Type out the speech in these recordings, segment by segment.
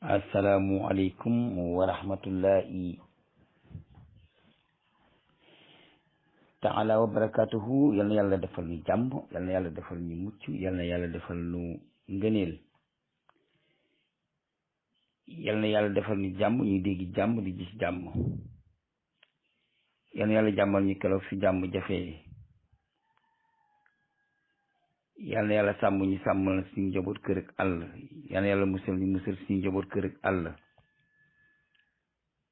asalaamualeykum wa rahmatullahi taala wa barakatuhu. yal na yàlla defal ñu jàmm, yal na yàlla defal ñu mucc, yal na yàlla defal ñu ngëneel, yal na yàlla defal ñu jàmm, ñu dégg jàmm di gis jàmm. yal na yàlla jàmmal ñu keroog fi jàmm jafee. yal na yàlla sàmm ñu sàmmal suñu njaboot kër ak àll. yal na yàlla musal ñu musal suñu njaboot kër ak àll.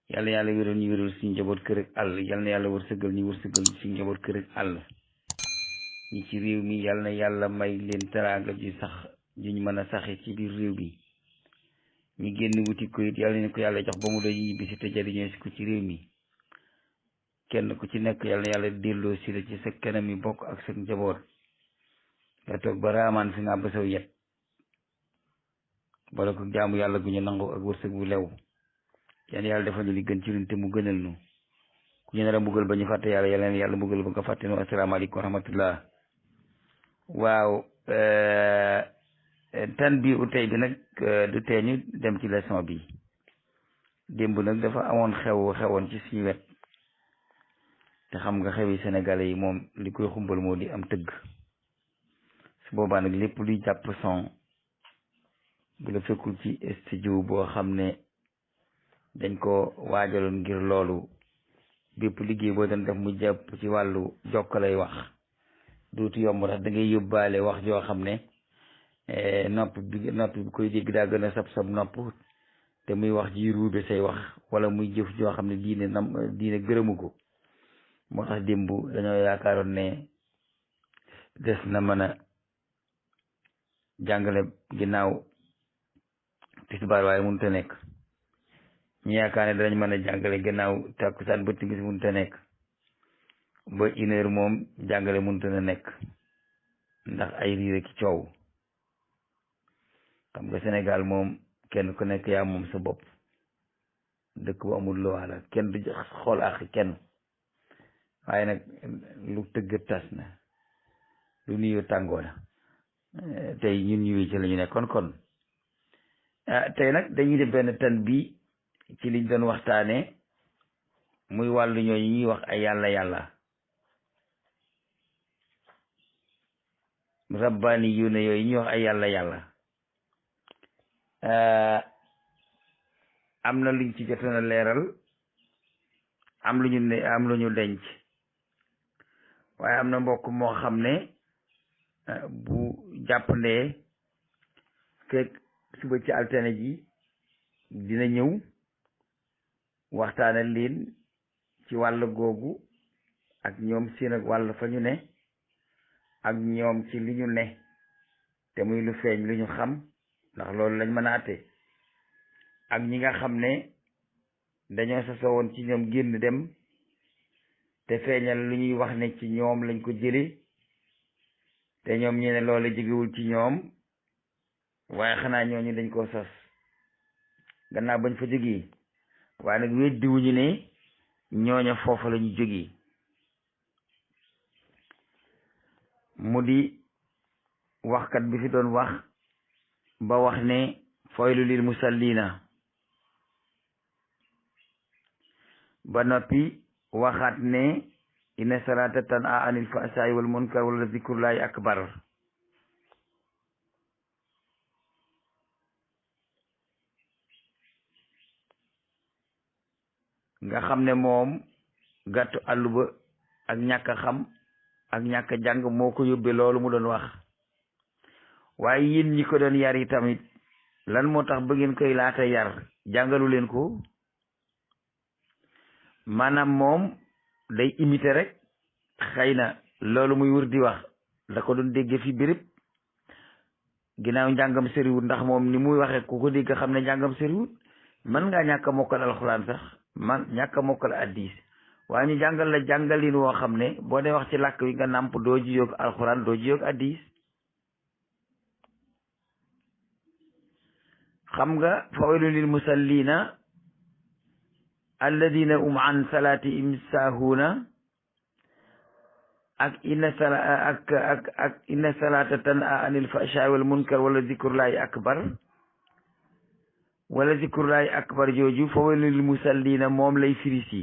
yal na yàlla wéral ñu wéral suñu njaboot kër ak àll. yal na yàlla wërsëgal ñu wërsëgal suñu njaboot kër ak àll. ñi ci réew mi yal na yàlla may leen teraanga ju sax juñ mën a saxe ci biir réew mi. ñu génn wuti ko it yal na ko yàlla jox ba mu doy ñibbi si te jariñoo si ko ci réew mi. kenn ku ci nekk yal na yàlla delloo si la ci sa kanam yi bokk ak sa njaboot. nga toog ba raamaan fi nga ba saw yet bala ko jaamu yàlla gu ñu nangu ak wërsëg bu lew. yal na yàlla defal ñu li gën ci ñun te mu gënal nu. ku ñu nar a mbugal ba ñu fàtte yàlla yal na yàlla mbugal ba nga fàtte nu. asalaamaaleykum wa rahmatullah. waaw tan bi tey bi nag du tee ñu dem ci leçon bi. démb nag dafa amoon xewoon ci suñu wet. te xam nga xewi sénégalais yi moom li koy xumbal moo di am tëgg. su boobaa nag lépp luy jàpp son bu la fekkul ci studio boo xam ne dañ ko waajaloon ngir loolu, bépp liggéey boo doon def mu jàpp ci wàllu jokkalay wax dootu yomb tax da ngay yóbbaale wax joo xam ne nopp bi koy dégg daa gën a sab nopp, te muy wax ji ruube say wax wala muy jëf joo xam ne diine gërëmu ko. moo tax démb dañoo yaakaaroon ne des na mën a jàngale ginnaaw tisbaar waaye mënut a nekk. ñu yaakaar ne danañ mën a jàngale ginnaaw takkusaan ba timis mënut a nekk. ba 1 heure moom jàngale mënut a nekk ndax ay riir ki coow. xam nga Sénégal moom kenn ku nekk yaa moom sa bopp. dëkk bu amul loi la kenn du xool ak kenn. waaye nag lu tëgg tas na, lu nuyu tàngoo na. tey ñun ñu ci la ñu nekkoon kon tey nag dañuy def benn tan bi ci liñ doon waxtaane muy wàllu ñooñu ñuy wax ay yàlla rabbaani yu ne yooyu ñuy wax ay yàlla am na luñ ci jotoon a leeral, am lu ñu denc. waaye am na mbokk moo xam ne bu jàppandee fekk suba ci altine ji dina ñëw waxtaane leen ci wàll googu ak ñoom seen ak wàll fa ñu ne ak ñoom ci li ñu ne te muy lu feeñ lu ñu xam, ndax loolu lañ mën a àtte. ak ñi nga xam ne dañoo sosoo woon ci ñoom génn dem te feeñal lu ñuy wax ne ci ñoom lañ ko jële te ñoom ñu ne loolu jógewul ci ñoom waaye xanaa ñooñu dañ koo sos gannaaw bañ fa jógee. waaye nag weddiwuñu ne ñooña foofa la ñu jógee. mu di waxkat bi fi doon wax ba wax ne faylu lil musallina, ba noppi waxaat ne inna salata tanha anil fahsaa'i wal munkar wala zikrullahi akbar. nga xam ne moom gàttu àllu ba ak ñàkk a xam ak ñàkk a jàng moo ko yóbbee loolu mu doon wax. waaye yéen ñi ko doon yar yi tamit lan moo tax ba ngeen koy laata yar jàngalu leen ko? maanaam moom day imiter rek. xëy na loolu muy wër di wax da ko doon dégge fi béréb, ginnaaw njàngam sëriwut, ndax moom ni muy waxee ku ko dégg xam ne njàngam sëriwut. man ngaa ñàkk a mokkal alxuraan sax, man ñàkk a mokkal addis, waaye ñu jàngal la jàngalin woo xam ne boo dee wax ci làkk wi nga nàmp doo ji yoog alxuraan doo ji yoog addis. xam nga fawaylun lil musallina alladina hum an salatihim saahuuna ak inna salata tanha anil fahsha'i wal munkar wala zikrullahi akbar. wala zikrullahi akbar jooju fa waylun lil musallina moom lay firi si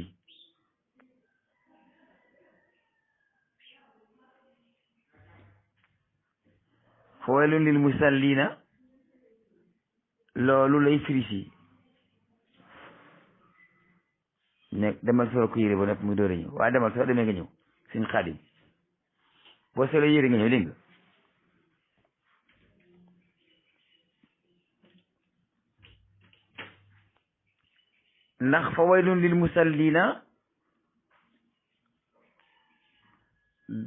fa waylun lil musallina loolu lay firi si nekk demal solo ko yére ba nekk muy door a ñëw waaye demal soo demee nga ñëw suñ Xaadim boo solo yére nga ñëw dégg nga ndax fa waylun lil musallina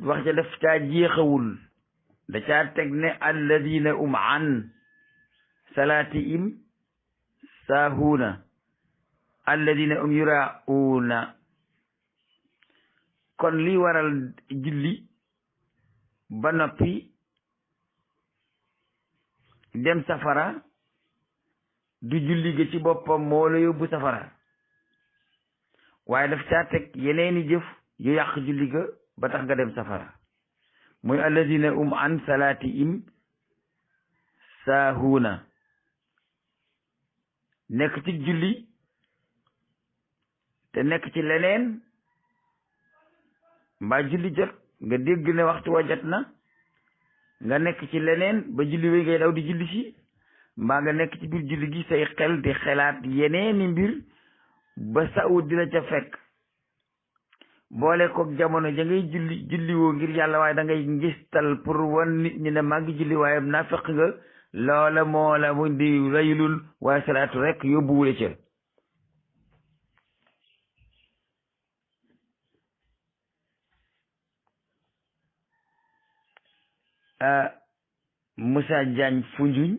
wax ja daf caa jeexawul da caa teg ne alladina an salaatihim saahuuna alladina yuraa'uuna kon li waral julli ba noppi dem safara du julli ga ci boppam moo la yóbbu safara waaye daf caa teg yeneeni jëf yu yàq julli ga ba tax nga dem safara muy alladina an salaatihim saahuuna nekk ci julli te nekk ci leneen mbaa julli jot nga dégg ne waxtu wa jot na nga nekk ci leneen ba julli wéy ngay daw di julli si mbaa nga nekk ci biir julli gi say xel di xelaat yeneeni mbir ba sawut di la ca fekk boole koog jamono ja ngay julli woo ngir yàlla waaye da ngay ngistal pour wan nit ñi ne maa ngi julli waaye naa fekk nga loola moo la mu di raylul waaye salaatu rek yóbbuwule ca Moussa Diagne Foundiougne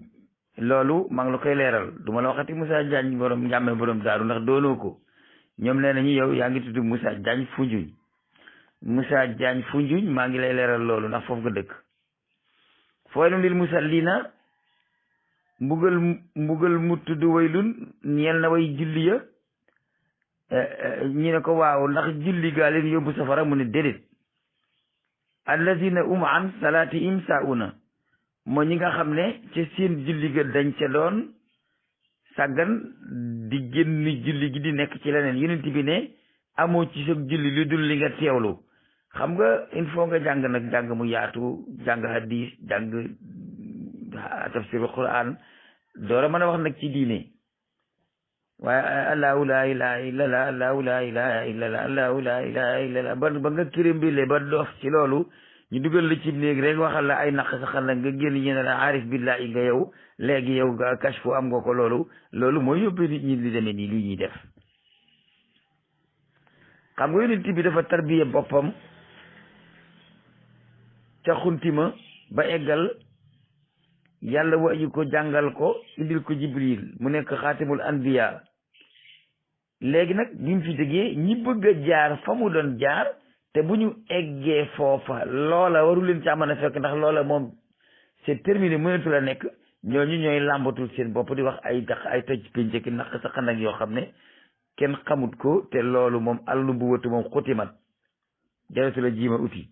loolu maa ngi la koy leeral du ma la waxati Moussa Diagne borom njàmme borom daaru ndax doonoo ko ñoom nee nañu yow yaa ngi tudd Moussa Diagne Foundiougne Moussa Diagne Foundiougne maa ngi lay leeral loolu ndax foofu nga dëkk fa waylun lil musallina mbugal mu tudd waylun ñeel na way julli ya ñu ne ko waaw ndax julli gaa leen yóbbu safara mu ne déedéet allazina an salaatihim saa'una moo ñi nga xam ne ca seen julli ga dañ ca doon sàggan di génn julli gi di nekk ci leneen yonent bi ne amoo ci sa julli lu dul li nga teewlu xam nga il faut nga jàng nag jàng mu yaatu jàng hadis jàng tafsirul quran doora mën a wax nag ci diine waaye allahu la ilaha illallah allahu la ilaha illallah allahu la ilaha illallah ba nga kirambile ba doof ci loolu ñu dugal la ci néeg rek waxal la ay naq saxal la nga génn ñu ne la aarif billahi nga yow léegi yow nga kashfu am nga ko loolu mooy yóbbee nit ñi li demee nii li ñuy def xam nga yonent bi dafa tarbiya boppam ca xuntima ba eggal yàlla wayu ko jàngal ko indil ko jibril mu nekk xaatimul anbiya léegi nag bi mu fi jógee ñi bëgg a jaar fa mu doon jaar te bu ñu eggee foofa loola waru leen caa mën a fekk ndax loola moom c'est terminé mënatu la nekk ñooñu ñooy làmbatul seen bopp di wax ay tëj pénc ki naq sa xandak yoo xam ne kenn xamut ko te loolu moom àllu bu wëtu moom xutimat jaratu la jiima uti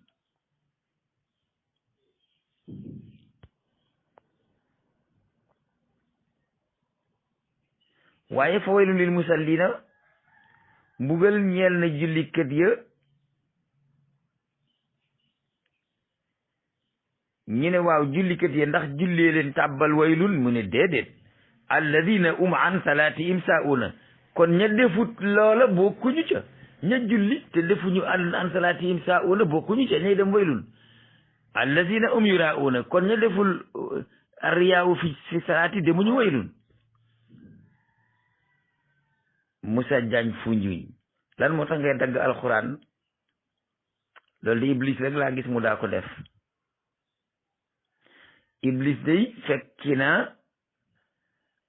waaye fa waylun lil musallina mbugal ñeel na jullikat ya ñu ne waaw jullikat ya ndax jullee leen tàbbal waylun mu ne déedéet alladina an salaatihim saa'una kon ña defut loola bokkuñu ca ña julli te defuñu an salaatihim saa'una bokkuñu ca ñay dem waylun alladina yuraa'una kon ña deful riyaawu fi salaati demuñu waylun Moussa Diagne Foundiougne lan moo tax ngay dagg alxuraan loolu di iblis rek laa gis mu daa ko def iblis day fekki na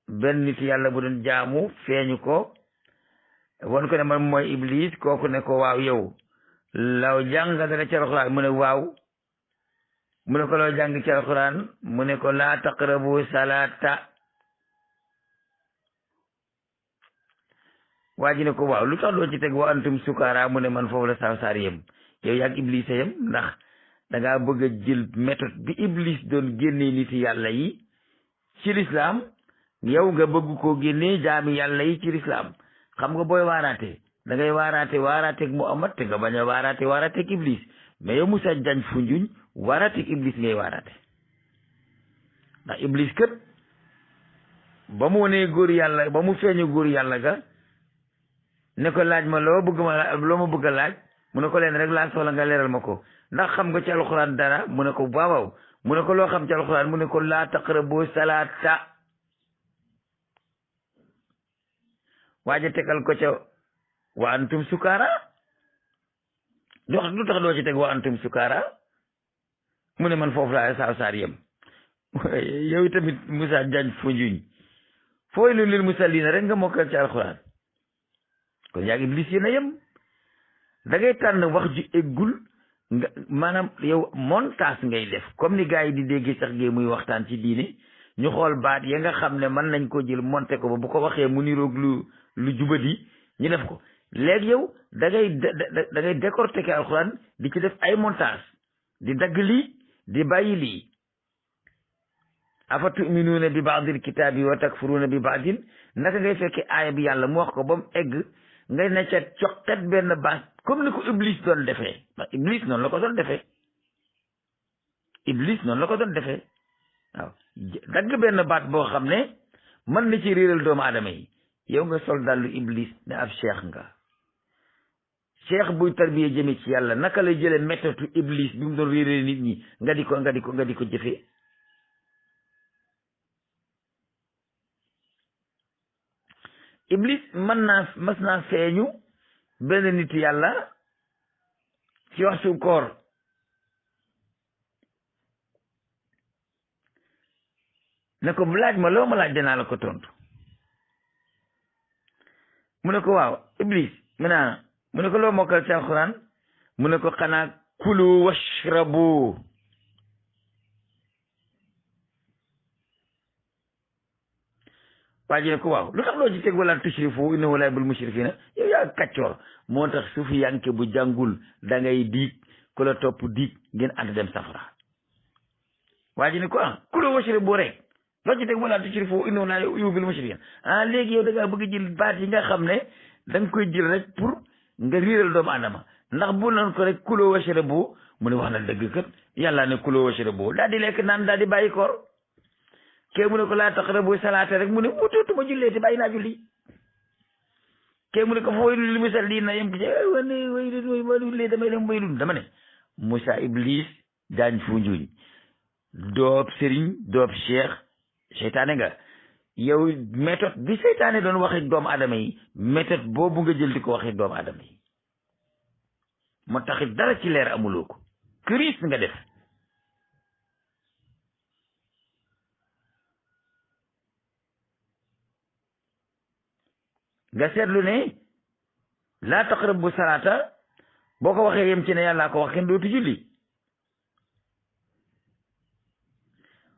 benn nit yàlla bu doon jaamu feeñu ko won ko ne man mooy iblis kooku ne ko waaw yow law jàng dara ci alxuraan mu ne waaw mu ne ko loo jàng ci alxuraan mu ne ko laa taqrabu salaata waa ji ne ko waaw lu tax doo ci teg wa antum sukaara mu ne man foofu la saar yem yow yaag iblis a yem ndax dangaa bëgg a jël méthode bi iblis doon génnee nit yàlla yi ci lislaam yow nga bëgg koo génnee jaami yàlla yi ci lislaam. xam nga booy waaraate da ngay waaraateeg Muhammad te nga bañ a waaraateeg Iblis mais yow Moussa Diagne Foundiougne waaraateeg Iblis ngay waaraate ndax Iblis kët ba mu wonee góor yàlla ba mu feeñu góor yàlla ga ne ko laaj ma loo ma bëgg a laaj mu ne ko leen rek laa soxla nga leeral ma ko ndax xam nga ci alxuraan dara mu ne ko waaw mu ne ko loo xam ci alxuraan mu ne ko laa taqrabu salaata waaja tegal ko ca wa antum sukaara lu tax doo ci teg wa antum sukaara mu ne man foofu laa saar yem yow tamit Moussa Diagne Foundiougne fooy lu lil musallina rek nga mokkal ci alxuraan kon yaa ngi Iblis yéen a yem da ngay tànn wax ju eggul nga maanaam yow montage ngay def comme ni gars yi di dégg sax gee muy waxtaan ci diine ñu xool baat ya nga xam ne mën nañ ko jël monté ko ba bu ko waxee mu niroog lu jubadi ñu def ko léegi yow da ngay décortiquer alxuraan di ci def ay montage di dagg lii di bàyyi lii afa tuminuuna bi baadil kitaabi wa takfuruuna bi baadin naka ngay fekkee aaya bi yàlla mu wax ko ba mu egg ngay ne ca coqet benn baat comme ni ko Iblis doon defee ndax Iblis noonu la ko doon defee waaw dagg benn baat boo xam ne mën na ci réeral doomu aadama yi yow nga sol dallu Iblis ne ab cheikh nga cheikh buy tarbiye jëme ci yàlla naka lay jëlee méthode Iblis bi mu doon réerale nit ñi nga di ko jëfee Iblis mas naa feeñu benn nit yàlla ci waxtu koor ne ko laaj ma loo ma laaj danaa la ko tontu mu ne ko waaw Iblis mu ne ko loo mokkal ci alxuraan mu ne ko xanaa kulu washrabu waa ji ne ko waaw lu tax loo ci teg wala tushrifu innahu laa yuhibbul mushrifina yow yaa kaccoor moo tax suufi yanke bu jàngul da ngay diig ku la topp diig ngeen ànd dem safara waa ji ne ko kulu washrabu rek loo ci teg wala tushrifu innahu laa yuhibbul mushrifina léegi yow da ngaa bëgg jël baat yi nga xam ne da nga koy jël rek pour nga riiral doomu aadama ndax bu nan ko rek kulu washrabu mu ne wax na dëgg kat yàlla ne kulu washrabu daal di lekk naan daal di bàyyi koor kee mu ne ko laa taqrabu salaata rek mu ne wutuutuma jullee te bàyyi naa julli kee mu ne ko fa waylun lil musalliina yem ci waylun damay dem waylun dama ne Moussa Iblis Diagne Foundiougne doob sëriñ doob cheikh seytaane nga yow méthode bi seytaane doon waxee doomu aadama yi méthode boobu nga jël di ko waxee doomu aadama yi moo taxit dara ci leer amuloo ko crise nga def nga seetlu ne laa taqrabu salaata boo ko waxee yem ci ne yàllaa ko wax kenn dootu julli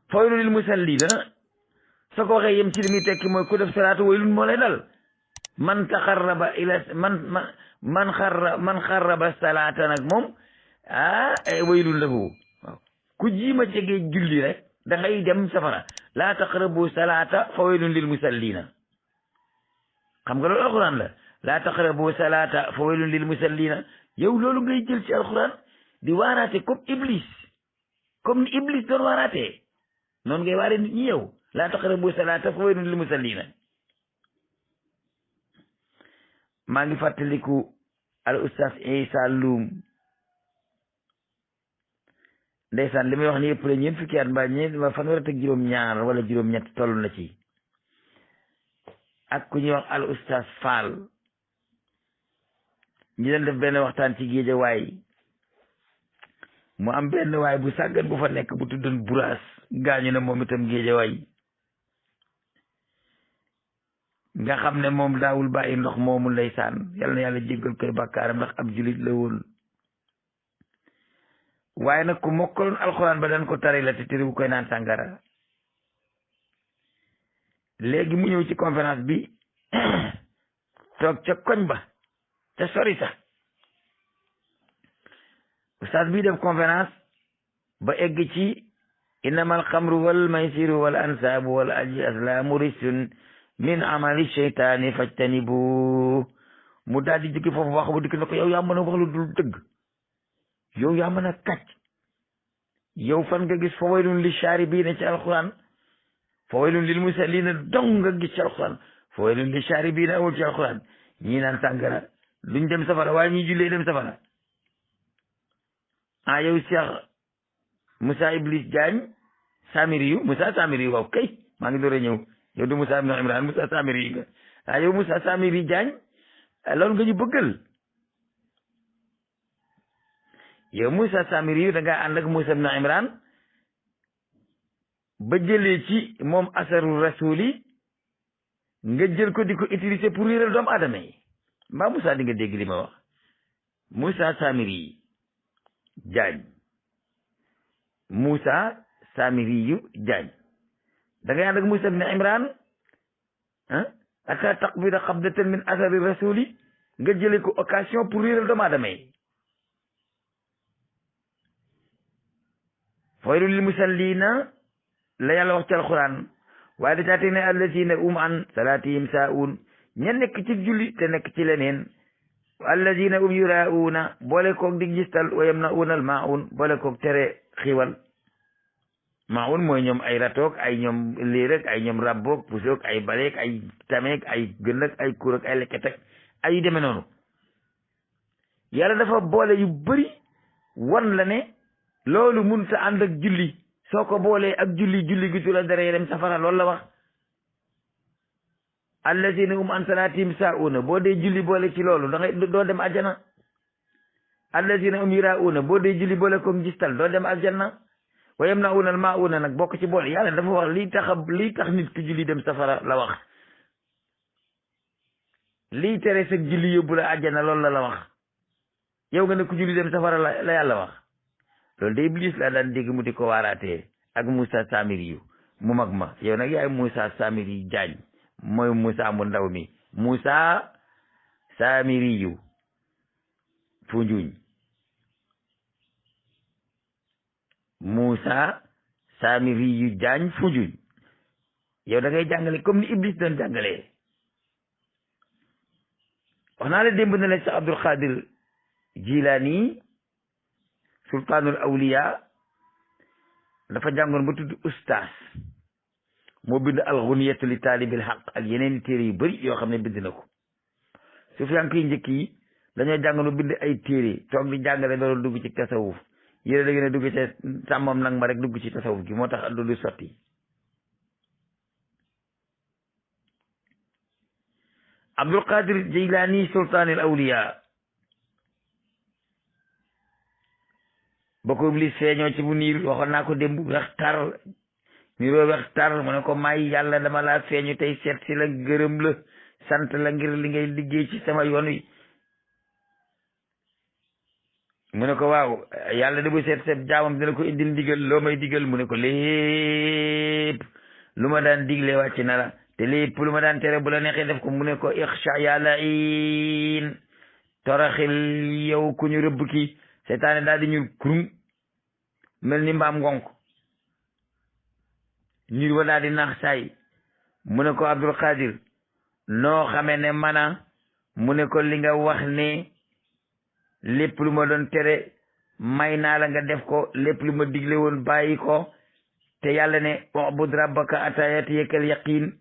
fawaylun lil musalliina soo ko waxee yem ci li muy tekki mooy ku def salaata waylun moo lay dal man taxarraba ila man xarraba salaata nag moom waylun lahu waaw ku jiima jege julli rek da ngay dem safara laa taqrabu salaata fawaylun lil musalliina xam nga loolu alxuraan la laa taqrabu salaata fa waylun lil musallina yow loolu ngay jël ci alxuraan di waaraate comme ni Iblis doon waaraatee noonu ngay waare nit ñi yow laa taqrabu salaata fa waylun lil musallina maa ngi fàttaliku al ustaz Isa Loum ndeysaan li may wax ni yëpp la ñeent fukki at mbaa fanweer ak juróom-ñaar wala juróom-ñett toll na ci ak ku ñuy wax al ustaz Fall ñu leen def benn waxtaan ci Géejawaay mu am benn waay bu sàggan bu fa nekk bu tuddoon Buraas gaañu na moom itam Géejawaay nga xam ne moom daawul bàyyi ndox moomu ndeysaan yal na yàlla jéggal koy bàkkaaram ndax ab julit la woon waaye nag ku mokkaloon alxuraan ba daan ko tari la te tëriwu koy naan sàngara léegi mu ñëw ci conférence bi toog ca koñ ba ca sori sax ustaas bii def conférence ba egg ci innama alxamru wal maysiru wal ansaabu wal azlaamu rijsun min amali sheytaani fajtanibu. mu daal di jóge foofu wax bu dikk na ko yow yaa mën a wax lu dul dëgg, yow yaa mën a kàcc, yow fan nga gis fa waylun li shaaribiina ci alquran, fa waylun lil musalliina dong nga gis ci alquran, fa waylun li shaaribiina awul ci alquran. ñii naan sàngara duñ dem safara waaye ñi jullee dem safara. ah yow Cheikh Moussa Iblis Diagne Samiri yu Moussa Samiri yu waaw kay maa ngi door a ñëw, yow du Moussa ibn Imran Moussa Samiri yu nga ah yow Moussa Samiri Diagne loolu nga ñu bëggal. yow Moussa Samiri yu da ngaa ànd ak Moussa ibn Imran ba jëlee ci moom asaru rasuli nga jël ko di ko utiliser pour réeral doomu aadama yi. mbaa Moussa di nga dégg li ma wax. Moussa Samiri Diagne Moussa Samiri yu Diagne da ngay ànd ak Moussa ibn Imran ata taqbida qabdatan min asari rasuli nga jëlee ko occasion pour réeral doomu aadama yi. fawaylun lil musallina la yàlla wax ci alquran waaye da caa teg ne allazina hum an salatihim saa'un ña nekk ci julli te nekk ci leneen. allazina hum yuraa'uuna boole koog dig gistal wa yamna'uuna al maa'un boole koog tere xiiwal. maa'un mooy ñoom ay ratoog ay ñoom liir ak ay ñoom rabboog pusoog ay baleeg ay tameeg ay gën ak ay kuur ak ay lekket ak ay yu demee noonu. yàlla dafa boole yu bëri wan la ne loolu mun sa ànd ak julli, soo ko boolee ak julli gi la dara dem safara loolu la wax. allazina hum an salatihim saa'una boo dee julli boole ci loolu da ngay doo dem aljanna. allazina hum yuraa'una boo dee julli boole ko gistal doo dem aljanna. wa yamna'una al maa'una nag bokk ci boole yàlla dafa wax lii tax nit ku julli dem safara la wax. lii tere sa julli yóbbu la aljanna loolu la wax. yow nga ne ku julli dem safara la yàlla wax. loolu de Iblis la daan dégg mu di ko waaraatee ak Moussa Samiri yu mu mag ma. yow nag yaay Moussa Samiri Diagne mooy Moussa mu ndaw mi Moussa Samiri yu Foundiougne. Moussa Samiri yu Diagne Foundiougne. yow da ngay jàngale comme ni Iblis doon jàngalee. wax naa la démb na la Cheikh Abdul Qadir Jilani sultaanul awliya dafa jàngoon ba tudd ustaas moo bind alxuniyatu li taalibil xaq ak yeneen téere yu bëri yoo xam ne bind na ko. Sufyaan yi njëkk yi dañoo jàngoon ba bind ay téere toog di jàngale doon dugg ci tasawuf yéen da ngeen a dugg ci sàmmam nag ma rek dugg ci tasawuf gi moo tax du sotti. Abdul Qadir Jilani sultaanul awliya ba ko Iblis feeñoo ci bu niir waxoon naa ko démb wex tar niroo wex tar mu ne ko may yàlla dama laa feeñu tey seet si la gërëm la sant la ngir li ngay liggéey ci sama yoon wi. mu ne ko waaw yàlla da bu seet seet jaamam dina ko indil ndigal loo may digal mu ne ko lépp lu ma daan digle wàcc na la te lépp lu ma daan tere bu la neexee def ko. mu ne ko ixsha ya lain toraxil yow ku ñu rëbb ki seytaane daal di ñuul kurum mel ni mbaam ngonk ñur wa daal di naax saay. mu ne ko Abdul Qadir noo xamee ne mana mu ne ko li nga wax ne lépp lu ma doon tere may naa la nga def ko, lépp lu ma digle woon bàyyi ko. te yàlla ne ubud rabbaka ataa yatiyakal yaqiin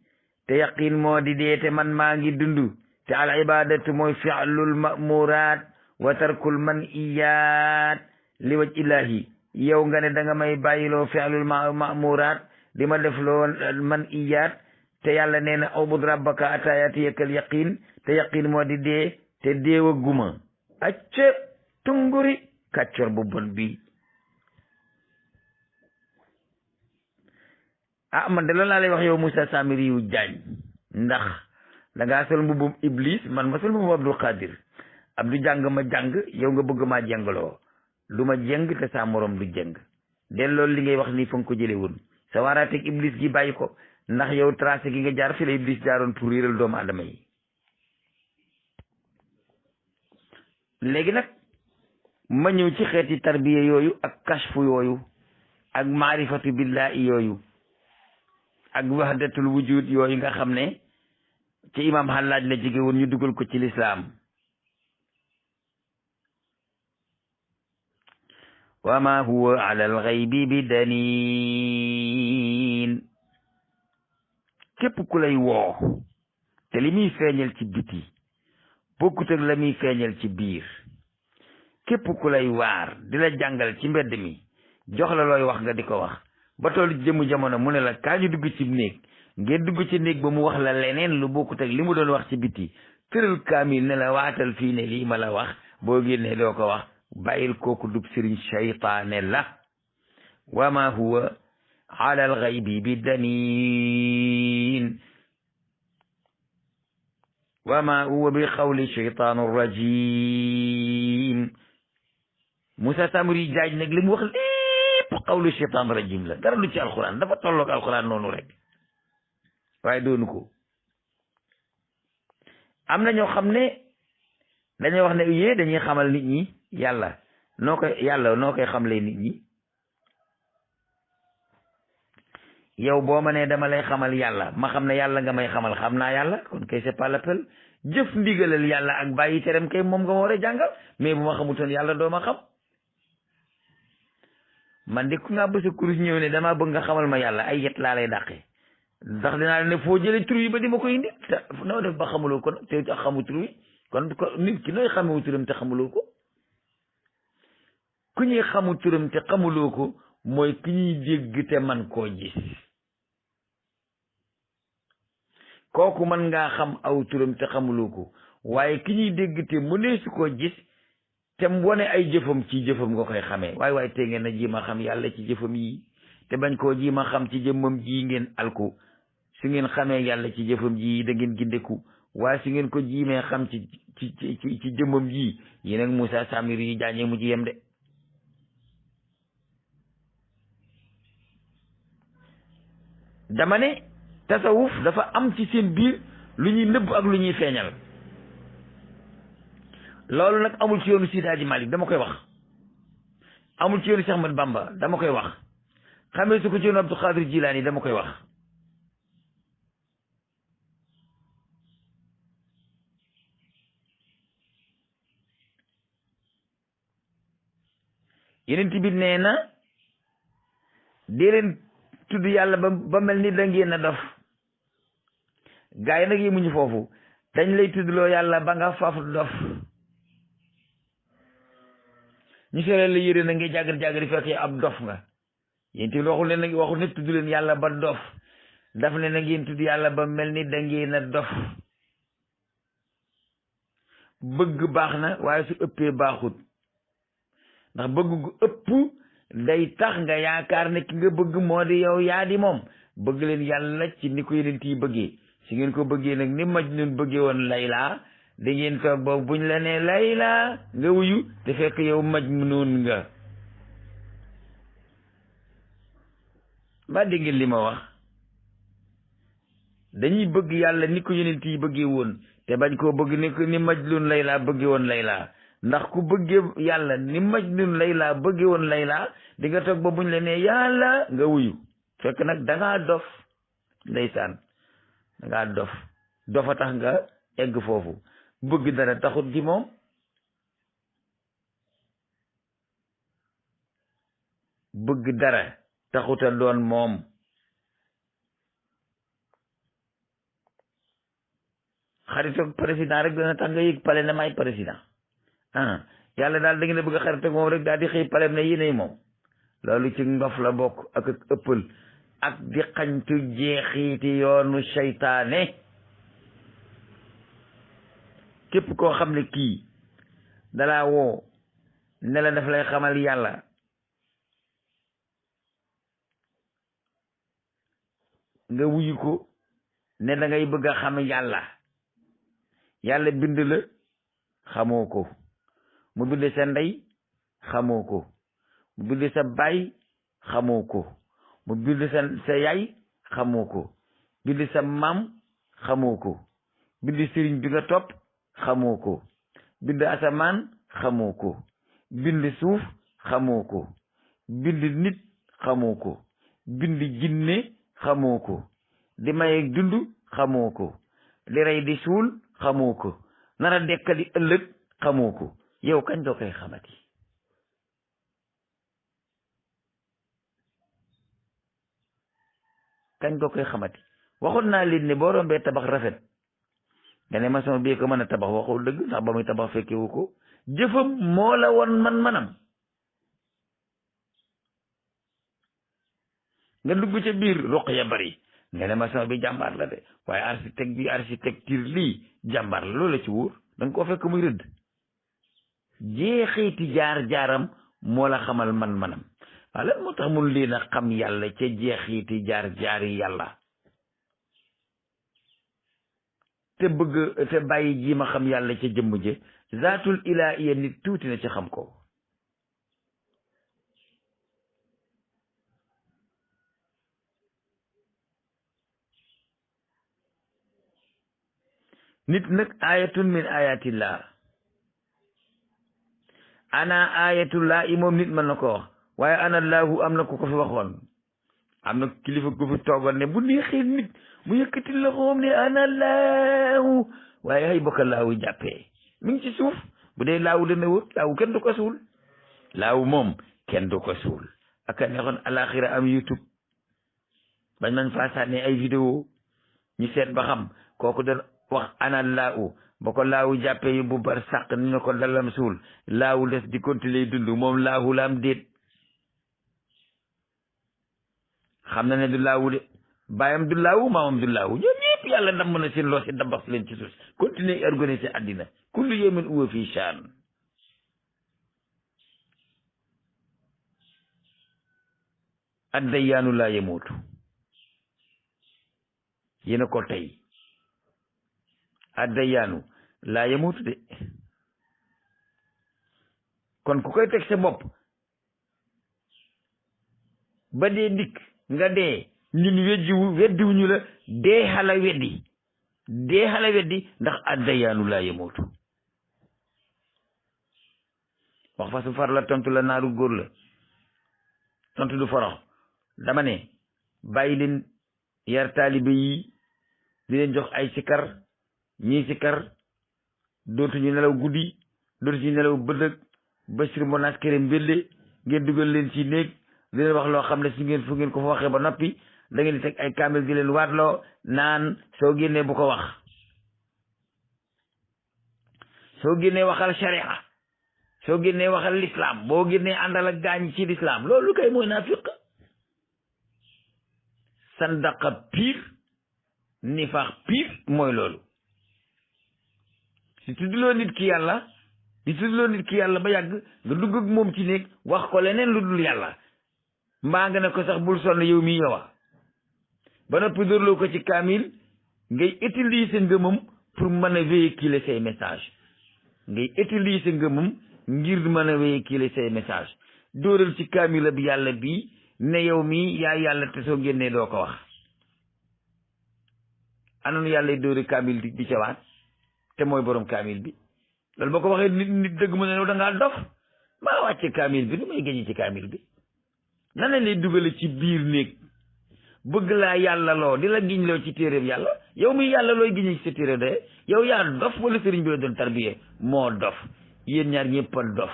te yaqiin moo di dee te man maa ngi dund. te al ibadatu mooy fi'lul ma'muraat wa tarkul man'iyaat li waj illahi. yow nga ne da nga may bàyyiloo fi'lul ma'muraat di ma def loo man'iyaat te yàlla nee na ubud rabbaka ataa yatiyakal yaqiin te yaqiin moo di dee te deewa guma. acca tunguri kàccor bu bon bi. man de loolu laa lay wax yow Moussa Samiri yu Diagne ndax da ngaa sol mbubum Iblis man ma sol mbubum Abdul Qadir. Abdou jàng ma jàng yow nga bëgg maa jàngaloo lu ma jëng te saa morom du jëng. delloo li ngay wax nii fa nga ko jëlee woon sa waaraateeg Iblis gi bàyyi ko ndax yow tracé gi nga jaar fi la Iblis jaaroon pour réeral doomu aadama yi. léegi nag ma ñëw ci xeeti tarbiya yooyu ak kashfu yooyu ak maarifatu billahi yooyu ak wahdatul wujud yooyu nga xam ne ci imam Hallaaj la jóge woon ñu dugal ko ci lislaam wa ma huwa ala al-ghaybi bi daniin képp ku lay woo te li muy feeñal ci biti bokkut ak la muy feeñal ci biir képp ku lay waar di la jàngal ci mbedd mi jox la looy wax nga di ko wax ba toll jëmu jamono mu ne la kaa ñu dugg ci néeg ngeen dugg ci néeg ba mu wax la leneen lu bokkut ak li mu doon wax ci biti tëral kaamil ne la waatal fii ne lii ma la wax boo génnee doo ko wax bàyyil kooku dub sëriñ shaytaane la wa ma huwa ala al-ghaybi bi daniin wa ma huwa bi qawli shaytaan rajim Moussa Samori Jaaj nag li mu wax lépp qawlu shaytaan rajim la dara lu ci alquran dafa tolloog alquran noonu rek waaye doonu ko am na ñoo xam ne dañuy wax ne yee dañuy xamal nit ñi yàlla noo koy xamlee nit ñi yow boo ma ne dama lay xamal yàlla ma xam ne yàlla nga may xamal xam naa yàlla kon kay c'est pas l'appel jëf ndigalal yàlla ak bàyyi terem kay moom nga ma war a jàngal mais bu ma xamutoon yàlla doo ma xam man de ku nga bësa kurus ñëw ne damaa bëgg nga xamal ma yàlla ay yet laa lay dàqee ndax dinaa ne foo jëlee tur yi ba di ma ko indi te noo def ba xamuloo ko te xamu tur yi kon nit ki nooy xamewu turam te xamuloo ko ku ñuy xamu turam te xamuloo ko mooy ki ñuy dégg te man koo gis kooku mën ngaa xam aw turam te xamuloo ko waaye ki ñuy dégg te mëneesu koo gis te mu wane ay jëfam ci jëfam nga koy xamee waaye te ngeen a jiima xam yàlla ci jëfam yi te bañ koo jiima xam ci jëmmam ji ngeen alku su ngeen xamee yàlla ci jëfam ji da ngeen gindeku waaye su ngeen ko jiimee xam ci jëmmam ji yi nag Moussa Samori yi jaañee mu ci yem de dama ne tasawuf dafa am ci seen biir lu ñuy nëbb ak lu ñuy feeñal loolu nag amul ci yoonu Seydi Hadji Malick dama koy wax amul ci yoonu Cheikh Ahmad Bamba dama koy wax xamee su ko ci yoonu Abdou Khadir Jilaani dama koy wax yeneen bi nee na dee leen tudd yàlla ba mel ni da ngeen a dof gaa yi nag yi muñu foofu dañ lay tuddloo yàlla ba nga faf dof ñu soree la yére na ngi jàggar-jàggari fekkee ab dof nga yéen tamit waxul ne tudd leen yàlla ba dof daf ne na ngeen tudd yàlla ba mel ni da ngeen a dof bëgg baax na waaye su ëppee baaxut ndax bëgg gu ëpp day tax nga yaakaar ne ki nga bëgg moo di yow yaa di moom bëgg leen yàlla ci ni ko yeneen yi bëggee su ngeen ko bëggee nag ni Majnun bëggee woon Layla da ngeen toog boobu buñ la nee Layla nga wuyu te fekk yow Majnun nga ba dégg ngeen li ma wax dañuy bëgg yàlla ni ko yeneen yi bëggee woon te bañ koo bëgg ni Majnun Layla bëggee woon Layla ndax ku bëggee yàlla ni Majnun Layla bëggee woon Layla di nga toog ba buñ la nee yàlla nga wuyu fekk nag dangaa dof ndeysaan dangaa dof a tax nga egg foofu bëgg dara taxut di moom bëgg dara taxuta doon moom xaritoog président rek dana tax nga yëg pale na may président yàlla daal da ngeen a bëgg a xarit ak moom rek daal di xëy palem ne yéenay moom loolu ci ndof la bokk ak ëppal ak di xañtu jeexiiti yoonu seytaane képp koo xam ne kii dalaa woo ne la daf lay xamal yàlla nga wuyu ko ne da ngay bëgg a xam yàlla bind la xamoo ko mu bind sa ndey xamoo ko mu bind sa baay xamoo ko mu bind sa yaay xamoo ko bind sa maam xamoo ko bind sëriñ bi nga topp xamoo ko bind asamaan xamoo ko bind suuf xamoo ko bind nit xamoo ko bind jinne xamoo ko di mayeeg dund xamoo ko di rey di suul xamoo ko nara dekkali ëllëg xamoo ko yow kañ doo koy xamati kañ doo koy xamati waxoon naa leen ne boo rombee tabax rafet nga ne maçon bii ko mën a tabax waxul dëgg ndax ba muy tabax fekkewu ko jëfam moo la woon manam nga dugg ca biir roq ya bari nga ne maçon bi jàmbaar la de waaye architecte bi architecture lii jàmbaar la loolu la ci wóor da nga koo fekk muy rëdd jeexiti jaar-jaaram moo la xamal manam waaw lan moo tax mun leen a xam yàlla ca jeexiti jaar-jaari yàlla te bëgg te bàyyi ji ma xam yàlla ca jëmm je zaatul ilaahiya nit tuuti na ci xam ko nit nag ayatun min ayatillah ana ayatullah i moom nit mën na ko wax waaye ana laahu am na ku ko fi waxoon am na kilifa gu fi toogoon ne bu neexee nit mu yëkkati loxoom ne ana laahu waaye ay bokka laahu jàppee mi ngi ci suuf bu dee laahu dana wut laahu kenn du ko suul laahu moom kenn du ko suul aka neexoon alaxira am youtube bañ nañ faa sànni ay vidéo ñu seet ba xam kooku da wax ana laahu ba ko laahu jàppee bu bar sàq ni na ko dalam suul laahu des di continuer dund moom laahu la am déet xam na ne du laahu de baayam du laahu maamam du laahu ñoom ñëpp yàlla damm na seen loos yi dabax leen ci suuf continuer organiser àddina kullu yawmin huwa fii shaan addayyaanu laa yamuutu yéena ko tey addayyaanu laa yamuutu de kon ku koy teg sa bopp ba dee dikk nga dee ñun weddiwuñu la dee xala weddi ndax addayyaanu laa yamuutu wax fa su far la tontu la naaru góor la tontu du forox dama ne bàyyi leen yar taalibe yi di leen jox ay sikar ñii sikar dootuñu nelaw guddi dootuñu nelaw bëddëg Bachir Monas Kéré Mbelle ngeen dugal leen ci néeg di leen wax loo xam ne si ngeen fu ngeen ko fa waxee ba noppi da ngeen di teg ay kaamil di leen waatloo naan soo génnee bu ko wax soo génnee waxal sharia soo génnee waxal l'islam boo génnee àndal ak gaañ ci l'islam loolu kay mooy naafiq sandaqa pire nifaax pire mooy loolu si tuddloo nit ki yàlla ba yàgg nga dugg ak moom ci néeg wax ko leneen lu dul yàlla mbaa nga ne ko sax bul sonn yow mii yowa ba noppi dóorloo ko ci kaamil ngay utiliser ngëmam pour mën a véhiculer say message ngir mën a véhiculer say message dóoral ci kaamila bi yàlla bi ne yow mii yaa yàlla te soo génnee doo ko wax anoonu yàlla dóori kaamil di ca waat te mooy borom kaamil bi loolu boo ko waxee nit dëgg mu ne da ngaa dof maa wàcce kaamil bi nu may génne ci kaamil bi nan la lay dugale ci biir néeg bëgg laa yàlla loo di la giñ loo ci téeréb yàlla yow mi yàlla looy giñe ci sa téere de yow yaa dof wala sëriñ bi la doon tarbiye moo dof yéen ñaar ñëpp a dof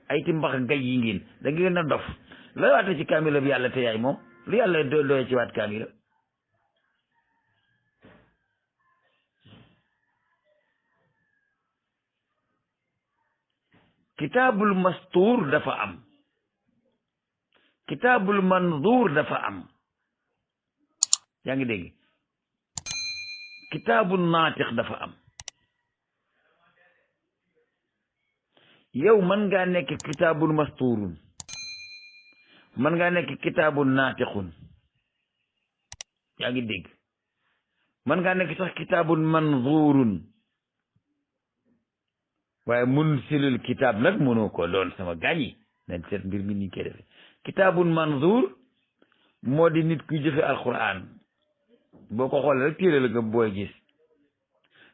ay ti mbax gay yi ngeen da ngeen a dof looy waate ci kaamila bi yàlla te yaay moom lu yàlla doye ci waat kaamila kitaabul mastuur dafa am kitaabul manzuur dafa am yaa ngi dégg kitaabul naatiq dafa am yow mën ngaa nekk kitaabul mastuurun mën ngaa nekk kitaabul naatiqun yaa ngi dégg mën ngaa nekk sax kitaabul manzuurun waaye mun silul kitaab nag mënoo ko doon sama gaañi nañ seet mbir mi ni koy defe kitaabul manzuur moo di nit kuy jëfe alquran boo ko xoolee rek téere la nga booy gis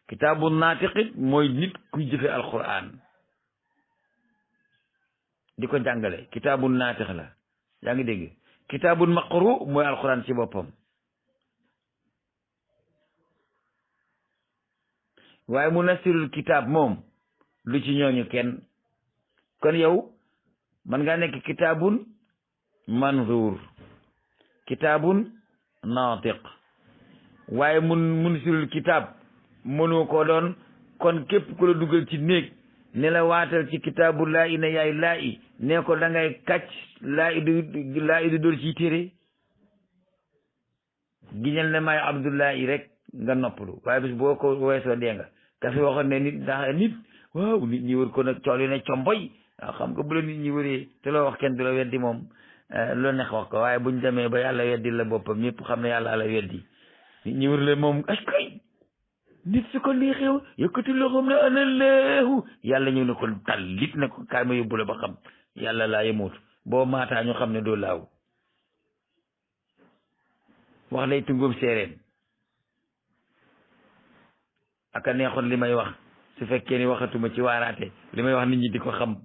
kitaabul naatiqit mooy nit kuy jëfe alquran di ko jàngale kitaabul naatiq la yaa ngi dégg kitaabun maqru mooy alquran ci boppam waaye munazzilul kitaab moom lu ci ñooñu kenn kon yow man nga nekk kitaabun manzuur kitaabun naatiq waaye munazzilul kitaab mënoo ko doon kon képp ku la dugal ci néeg ne la waatal ci kitaabu laa i ne yaay laa i ne ko da ngay kàcc laa i du dóor ci téere giñal ne maay abdullahi rek nga noppalu waaye bis boo ko weesoo dee nga ka fi waxoon ne nit ndax nit waaw nit ñi wër ko nag cool yi ne comboy waaw xam nga bu la nit ñi wëree te loo wax kenn du la weddi moom loo neex wax ko waaye buñ demee ba yàlla weddi la boppam ñëpp xam ne yàlla la weddi nit ñi wër la moom askay nit su ko neexew yëkkati loxoom ne ana leexu yàlla ñëw ne ko tallit ne ko kaay ma yóbbu la ba xam yàlla laa yemut boo maataa ñu xam ne doo laaw wax lay tungóob séeréen aka neexoon li may wax su fekkee ni waxatuma ci waaraate li may wax nit ñi di ko xam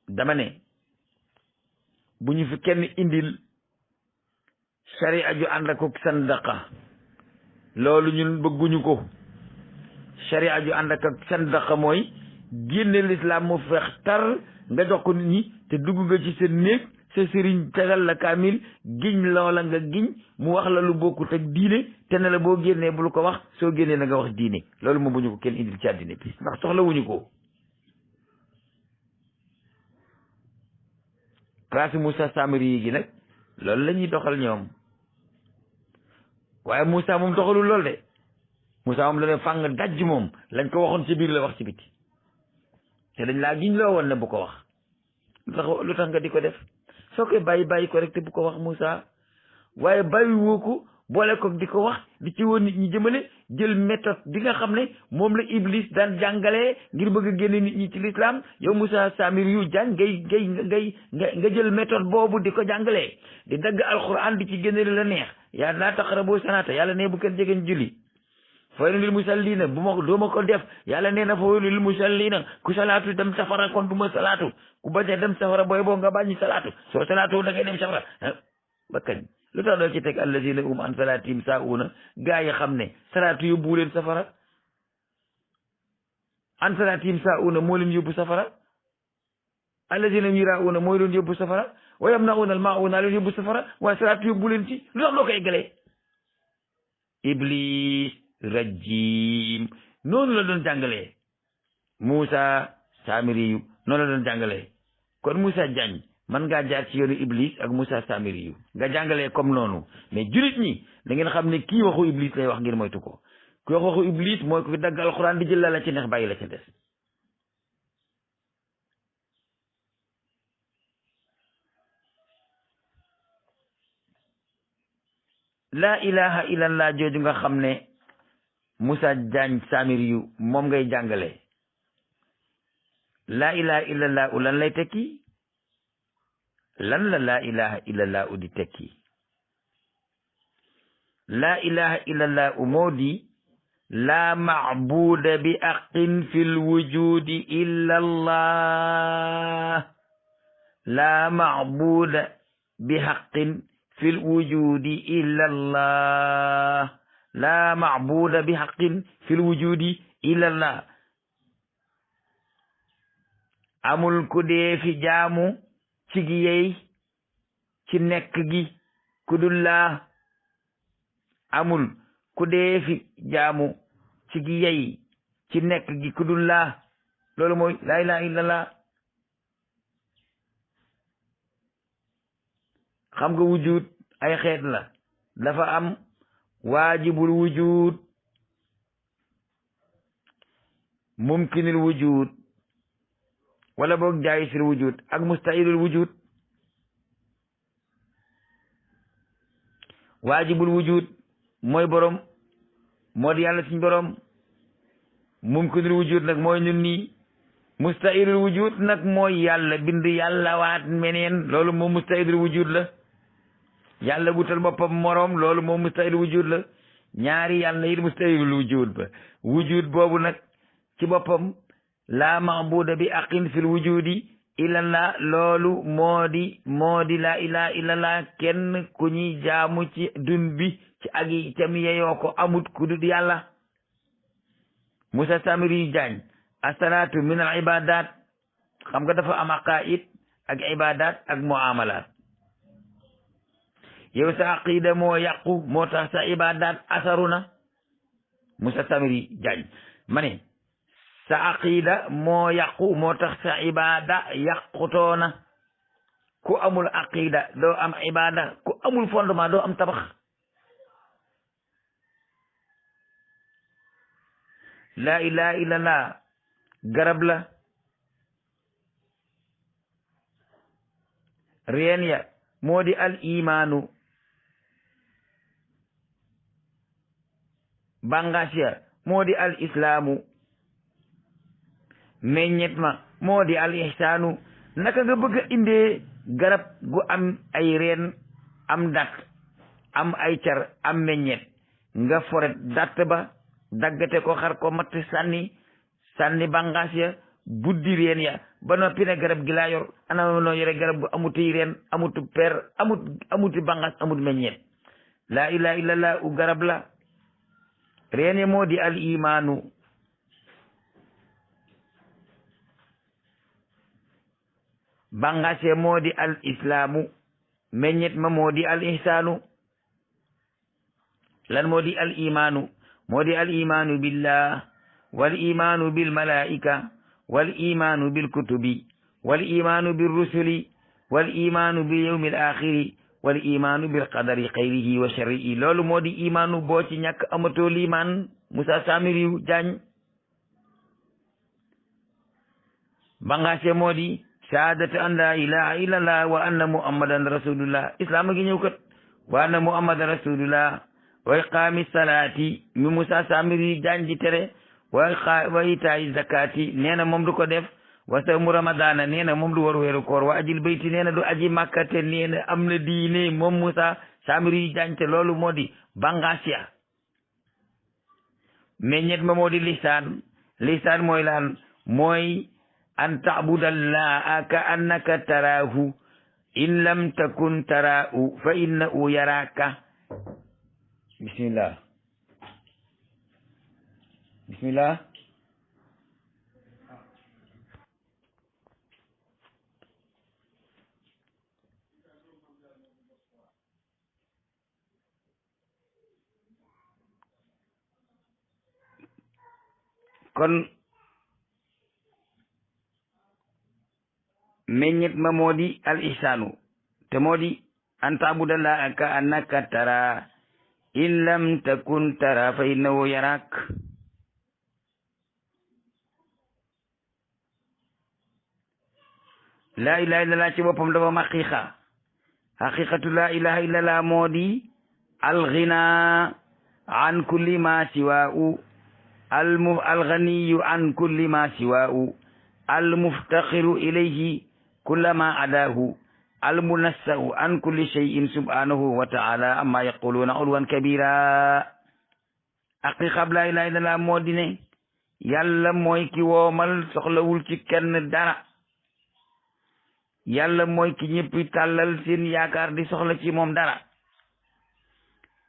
dama ne bu ñu fi kenn indil sariya ju ànd ak sandaqa loolu ñun bëgguñu ko sariya ju ànd ak sandaqa mooy génne lislaam mu feex tar nga jox ko nit ñi te dugg nga ci sa néeg sa sëriñ tegal la kaamil giñ loola nga giñ mu wax la lu bokkut ak diine te ne la boo génnee bul ko wax soo génnee na nga wax diine loolu moom bu ñu ko kenn indil ci àddina bi ndax soxlawuñu ko classe Moussa Samiri yi gi nag loolu la ñuy doxal ñoom waaye Moussa moom doxalul lool de Moussa moom la ne fàng dajj moom lañ ko waxoon ci biir la wax ci biti te dañ laa giñ loo woon ne bu ko wax lu tax nga di ko def soo koy bàyyi ko rek te bu ko wax Moussa waaye bàyyi woo ko boole ko di ko wax di ci woon nit ñi jëmale jël méthode bi nga xam ne moom la Iblis daan jàngalee ngir bëgg a génne nit ñi ci l'islam yow Moussa Samir yu jàng nga jël méthode boobu di ko jàngalee di dagg alquran di ci génne la neex yaa laa taqrabu salaata yàlla ne bu kenn jegeen julli fawaylun lil musallina doo ma ko def yàlla nee na fawaylun lil musallina ku salaatu dem safara kon du ma salaatu ku bañ a dem safara booy boo nga bañi salaatu soo salaatu da ngay dem safara ba kañ lu tax doo ci teg allazina hum an salaatihim saa'uuna gaa yi xam ne salaatu yóbbu leen safara an salaatihim saa'uuna moo leen yóbbu safara allazina yuraa'uuna mooy leen yóbbu safara wa yamna'uuna al-maa'uuna leen yóbbu safara waaye salaatu yóbbu leen ci lu tax doo koy galee iblis rajim noonu la doon jàngalee Moussa Samiri yu noonu la doon jàngalee kon Moussa Diagne man ngaa jaar ci yoonu Iblis ak Moussa Samiri yu nga jàngalee comme noonu mais julit ñi da ngeen xam ne kii waxu Iblis lay wax ngir moytu ko ki wax waxu Iblis mooy ko fi dagg alxuraan di jël la ci neex bàyyi la ca des laa ilaha illallah jooju nga xam ne Moussa Diagne Samiri yu moom ngay jàngale laa ilaha illallah u lan lay tekki lan la laa ilaha illallah u di tekki laa ilaha illallah u moo di laa maabuda bi aqin fil wujudi illa allah laa maabuda bi haqqin fil wujudi illa allah laa maabuda bi haqqin fil wujudi illa allah amul ku dee fi jaamu ci gi yey ci nekk gi ku dul laa amul ku dee fi jaamu ci gi yey ci nekk gi ku dul laa loolu mooy laa ilaha illallah xam nga wujud ay xeet la dafa am waajibul wujud mumkinul wujud wala boog jaayisul wujud ak mustahilul wujud waajibul wujud mooy borom moo di yàlla suñ borom mumkinul wujud nag mooy ñun nii mustahilul wujud nag mooy yàlla bind yàlla waat meneen loolu moom mustahilul wujud la yàlla wutal boppam moroom loolu moom mustahilul wujud la ñaari yàlla yi mustahilul wujud ba wujud boobu nag ci boppam laa maabuda bi aqin fil wujudi illallah loolu moo di laa ilaha illallah kenn ku ñuy jaamu ci dun bi ci agi tam yeyoo ko amut ku dul yàlla. Moussa Samiri Diagne asalaatu min al ibadat xam nga dafa am aqaid ak ibadat ak muamalat. yow sa aqida moo yàqu moo tax sa ibadat asaru na. Moussa Samiri Diagne ma ne sa aqida moo yàqu moo tax sa ibada yàqutoona. ku amul aqida doo am ibada ku amul fondement doo am tabax. la ilaha illallah garab la reen ya moo di al imaanu bangaas ya moo di al islaamu meññet ma moo di al ihsaanu. naka nga bëgg a indee garab gu am ay reen am dat am ay car am meññet nga foret datt ba daggate ko xar ko matt sànni bangaas ya buddi reen ya ba noppi ne garab gi laa yor ana noo yore garab gu amuti reen amuti per amuti bangaas amut meññet. laa ilaha illallah u garab la reen ya moo di al imaanu bangaas ya moo di al islaamu meññet ma moo di al ihsaanu. lan moo di al imaanu moo di al imaanu billah wal imaanu bil malaika wal imaanu bil kutubi wal imaanu bil rusuli wal imaanu bil yawmil axiri wal imaanu bil qadari xayrihi wa sharrihi. loolu moo di imaanu boo ci ñàkk amatoo liimaan. Moussa Samiri Diagne bangaase moo di shahadatu an la ilaha illallah wa anna muhammadan rasulullah islam gi ñëw kat wa anna muhammadan rasulullah wa iqaami salaati mi Moussa Samiri Diagne di tere wa itaayi zakati nee na moom du ko def wa sawmu ramadana nee na moom du war weeru koor wa ajil bayti nee na du aji màkkate nee na am na diine moom Moussa Samiri Diagne te loolu moo di bangaasiya. meññet ma moo di lisaan mooy laan mooy an ta'budallaha ka annaka taraahu in lam takun taraahu fa innahu yaraaka. bismillah kon meññet ma moo di al ihsaanu te moo di an ta'budallaha ka annaka tara in lam takun tara fa innahu yarak. la ilaha illallah ci boppam dafa am haqiqatu la ilaha illallah moo di al ghina an kulli ma siwa'u al ghaniyu an kulli ma siwa'u al muftaqiru ilayhi kullama adahu al munassahu an kulli shay'in subhanahu wa ta'ala amma yaquluna ulwan kabira. haqiqa la ilaha illallah moo di ne yàlla mooy ki woomal soxlawul ci kenn dara. yàlla mooy ki ñëpp tàllal seen yaakaar di soxla ci moom dara.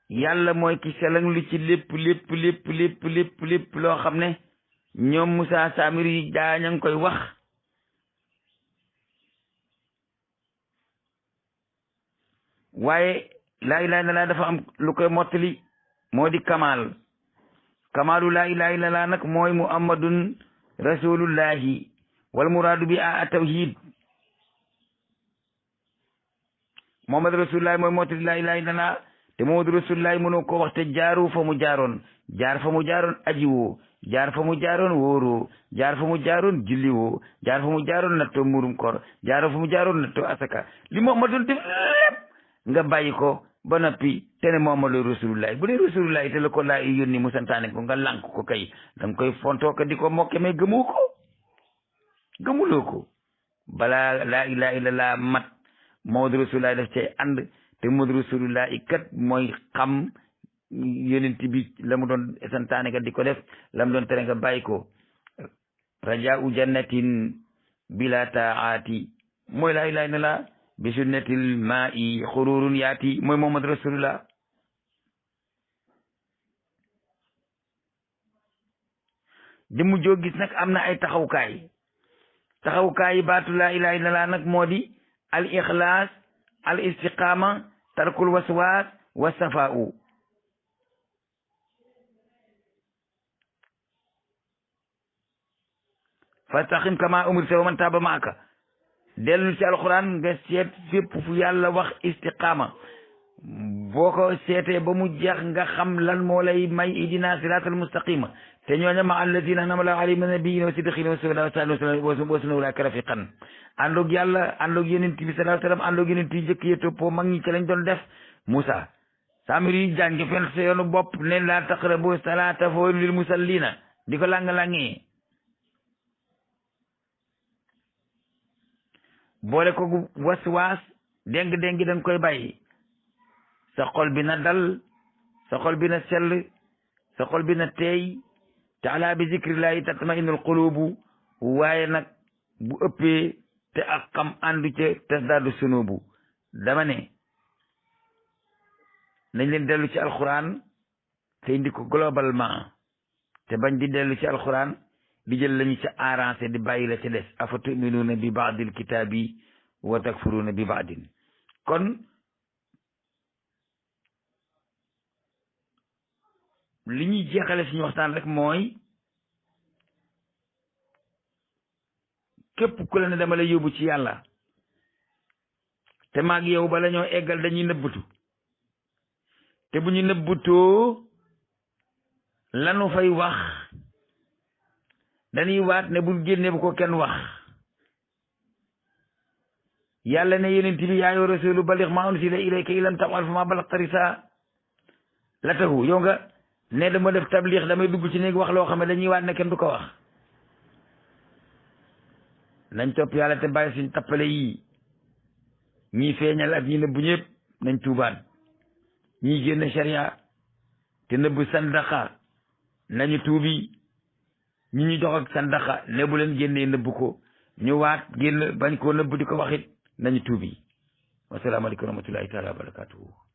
yàlla mooy ki selang lu ci lépp loo xam ne ñoom Moussa Samiri Diagne a ngi koy wax. waaye laa ilaha illallah dafa am lu koy mottali moo di kamaalu laa ilaha illallah nag mooy muhammadun rasulullahi wal muraadu bi a tawhid. muhammad rasulullahi mooy mottali laa ilaha illallah te muhammad rasulullahi mënoo ko wax te jaaru fa mu jaaroon jaar fa mu jaaroon aji woo jaar fa mu jaaroon wóoroo jaar fa mu jaaroon julli woo jaar fa mu jaaroon nattoo murum kor jaar fa mu jaaroon nattoo asaka li muhammadun def lépp nga bàyyi ko ba noppi te ne muhammadu rasulullahi bu dee rasulullahi te la ko laa yónni mu santaane ko nga lànk ko kay danga koy fontoo ko di ko mokke mais gëmuloo ko balaa laa ilaha illallah mat muhammadu rasulullahi daf cay ànd te muhammadu rasulullahi kat mooy xam yonent bi la mu doon santaane ka di ko def la mu doon tere nga bàyyi ko rajaa'u jannatin bila taati mooy laa ilaaha illallah bi sunnatil maa'i xururun yaati mooy Muhammad rasulullah jëmm joo gis nag am na ay taxawukaay yi baatu laa ilaaha illallah nag moo di al ixlaas al istiqaama tarkul waswaas wa safaa'u fastaqim kama umirta wa man taaba maaka dellu ci alxuraan nga seet fépp fu yàlla wax istiqaama boo ko seetee ba mu jeex nga xam lan moo lay may ihdina siraatal mustaqima te ñooñu ma alladina an'ama Allahu alayhim mina nabiyyiina wa siddiqiina wa shuhadaa wa husna ulaa'ika rafiiqan àndoog yàlla àndoog yonent bi sallallahu alayhi wa sallam àndoog yonent yi njëkk yi toppoo mag ñi ci lañ doon def Moussa Samiri jàngi fen sa yoonu bopp ne laa taqrabu salaata fa waylun lil musalliina di ko lang-langee boole ko waswaas déng-déng dañ koy bàyyi sa xol bi na dal sa xol bi na sell sa xol bi na teey te ala bi zikrillahi tatma'innul qulubu waaye nag bu ëppee te ak xam àndu ca tasdaadu sunubu dama ne nañ leen dellu ci alquran te indi ko globalement te bañ di dellu ci alquran di jël lañu ca arrangé di bàyyi la ca des afa tuminuuna bi baadil kitaabi wa takfuruuna bi baadin kon li ñuy jeexale suñu waxtaan rek mooy képp ku la ne dama lay yóbbu ci yàlla te maag yow bala ñoo eggal dañuy nëbbatu te bu ñu nëbbutoo lanu fay wax dañuy waat ne bul génne bu ko kenn wax yàlla ne yonent bi yaa ayyuha rasulu balligh maa unzila ilayka in lam taf'al fa maa ballaghta risalatahu yow nga ne dama def tabliix damay dugg ci néeg wax loo xam ne dañuy waat ne kenn du ko wax nañ topp yàlla te bàyyi suñ tappale yii ñii feeñal ak ñi nëbbu ñëpp nañ tuubaan ñii génn sharia te nëbbu sandaxa nañu tuubi ñi ñu jox ak sandaxa ne bu leen génnee nëbbu ko ñu waat génn bañ koo nëbbu di ko waxit nañu tuubi wasalaamaaleykum wa rahmatullahi taala wa barakatuhu